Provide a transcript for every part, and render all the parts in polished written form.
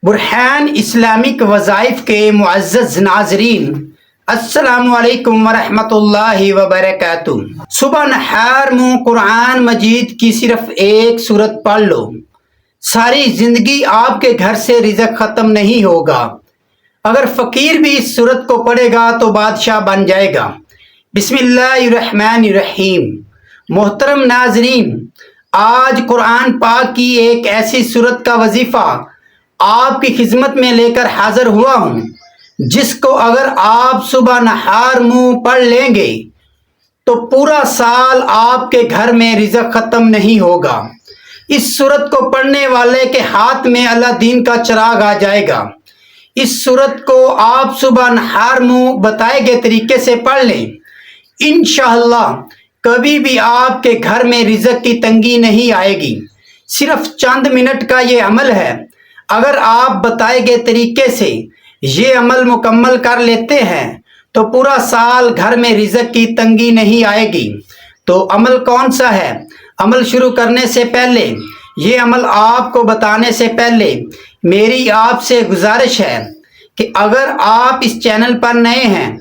Burhan Islamic वज़ाइफ के मुअज़्ज़ज़ नाज़रीन, अस्सलामु अलैकुम वरहमतुल्लाहि वबरकातुहू। सुबह नहार मुँह कुरान मजीद की सिर्फ एक सूरत पढ़ लो, सारी जिंदगी आपके घर से रिज़्क़ ख़त्म नहीं होगा। अगर फ़कीर भी इस सूरत को पढ़ेगा तो बादशाह बन जाएगा। बिस्मिल्लाहिर्रहमानिर्रहीम। मोहतरम नाज़रीन, आज कुरान पाक की एक ऐसी सूरत का वजीफ़ा आपकी खिदमत में लेकर हाजिर हुआ हूँ, जिसको अगर आप सुबह नहार मुँह पढ़ लेंगे तो पूरा साल आपके घर में रिज़्क़ ख़त्म नहीं होगा। इस सूरत को पढ़ने वाले के हाथ में अल्लाह दीन का चिराग आ जाएगा। इस सूरत को आप सुबह नहार मुँह बताए गए तरीके से पढ़ लें, इंशाअल्लाह कभी भी आपके घर में रिज़्क़ की तंगी नहीं आएगी। सिर्फ चंद मिनट का ये अमल है। अगर आप बताए गए तरीके से ये अमल मुकम्मल कर लेते हैं तो पूरा साल घर में रिज़्क़ की तंगी नहीं आएगी। तो अमल कौन सा है? अमल शुरू करने से पहले, ये अमल आपको बताने से पहले मेरी आपसे गुजारिश है कि अगर आप इस चैनल पर नए हैं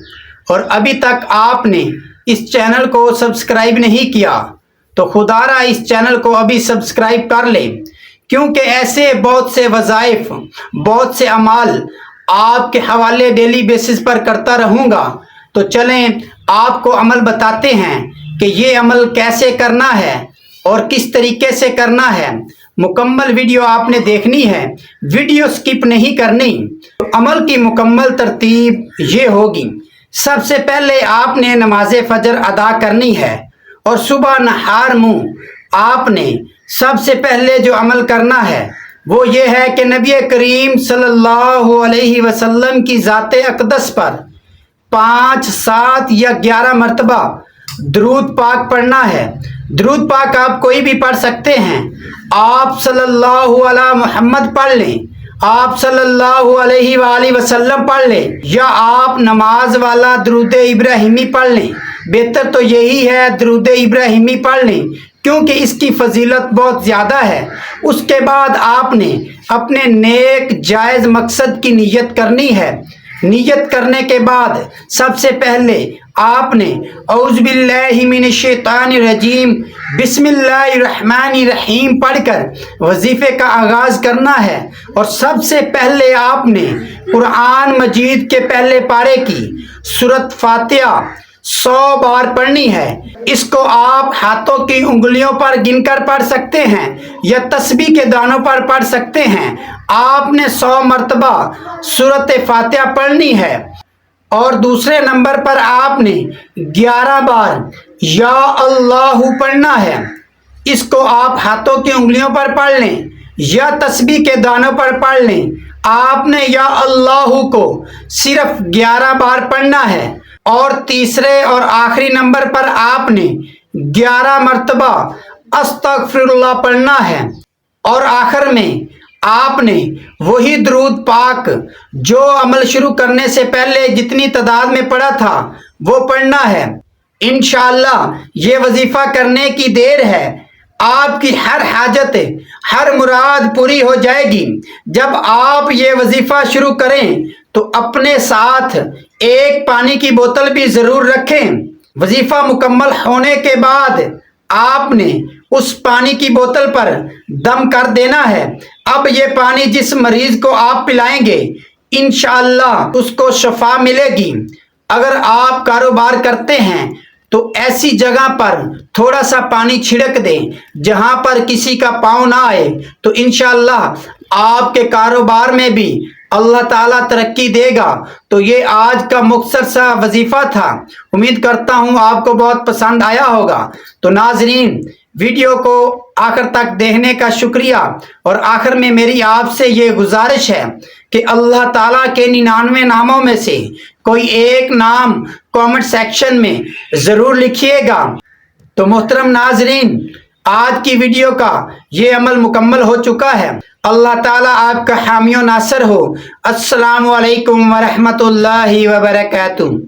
और अभी तक आपने इस चैनल को सब्सक्राइब नहीं किया तो खुदारा इस चैनल को अभी सब्सक्राइब कर लें, क्योंकि ऐसे बहुत से वज़ाइफ, बहुत से अमाल आपके हवाले डेली बेसिस पर करता रहूँगा। तो चलें आपको अमल बताते हैं कि ये अमल कैसे करना है और किस तरीके से करना है। मुकम्मल वीडियो आपने देखनी है, वीडियो स्किप नहीं करनी। तो अमल की मुकम्मल तरतीब ये होगी। सबसे पहले आपने नमाज फजर अदा करनी है और सुबह नहार मुँह आपने सबसे पहले जो अमल करना है वो ये है कि नबी करीम सल्लल्लाहु अलैहि वसल्लम की ज़ाते अक़दस पर 5, 7 या 11 मरतबा दरूद पाक पढ़ना है। दरूद पाक आप कोई भी पढ़ सकते हैं। आप सल्लल्लाहु अला मुहम्मद पढ़ लें, आप सल्लल्लाहु अलैहि वसल्लम पढ़ लें, या आप नमाज वाला दरूद इब्राहिमी पढ़ लें। बेहतर तो यही है दरूद इब्राहिमी पढ़ लें, क्योंकि इसकी फजीलत बहुत ज़्यादा है। उसके बाद आपने अपने नेक जायज़ मकसद की नीयत करनी है। नीयत करने के बाद सबसे पहले आपने औज़ु बिल्लाहि मिनश शैतानिर रजीम बिस्मिल्लाहिर्रहमानिर्रहीम पढ़कर वजीफ़े का आगाज़ करना है। और सबसे पहले आपने कुरान मजीद के पहले पारे की सूरत फातिहा 100 बार पढ़नी है। इसको आप हाथों की उंगलियों पर गिनकर पढ़ सकते हैं या तस्बीह के दानों पर पढ़ सकते हैं। आपने 100 मरतबा सूरत फातिहा पढ़नी है। और दूसरे नंबर पर आपने 11 बार या अल्लाहु पढ़ना है। इसको आप हाथों की उंगलियों पर पढ़ लें या तस्बीह के दानों पर पढ़ लें। आपने या अल्लाहु को सिर्फ 11 बार पढ़ना है। और तीसरे और आखिरी नंबर पर आपने 11 मरतबा अस्तगफिरुल्लाह पढ़ना है। और आखिर में आपने वही दरूद पाक जो अमल शुरू करने से पहले जितनी तादाद में पढ़ा था वो पढ़ना है। इंशाअल्लाह ये वजीफ़ा करने की देर है, आपकी हर हाजत, हर मुराद पूरी हो जाएगी। जब आप ये वजीफ़ा शुरू करें तो अपने साथ एक पानी की बोतल भी ज़रूर रखें। वजीफ़ा मुकम्मल होने के बाद आपने उस पानी की बोतल पर दम कर देना है। अब ये पानी जिस मरीज़ को आप पिलाएंगे इंशाअल्लाह उसको शफा मिलेगी। अगर आप कारोबार करते हैं तो ऐसी जगह पर थोड़ा सा पानी छिड़क दें जहां पर किसी का पाँव ना आए, तो इंशाअल्लाह आपके कारोबार में भी अल्लाह ताला तरक्की देगा। तो ये आज का मुख्तसर सा वजीफ़ा था। उम्मीद करता हूँ आपको बहुत पसंद आया होगा। तो नाजरीन, वीडियो को आखिर तक देखने का शुक्रिया। और आखिर में मेरी आपसे ये गुजारिश है कि अल्लाह ताला के 99 नामों में से कोई एक नाम कमेंट सेक्शन में ज़रूर लिखिएगा। तो मोहतरम नाजरीन, आज की वीडियो का ये अमल मुकम्मल हो चुका है। अल्लाह ताला आपका हामी नासर हो। अस्सलामु अलैकुम वरहमतुल्लाहि वबरकातुहू।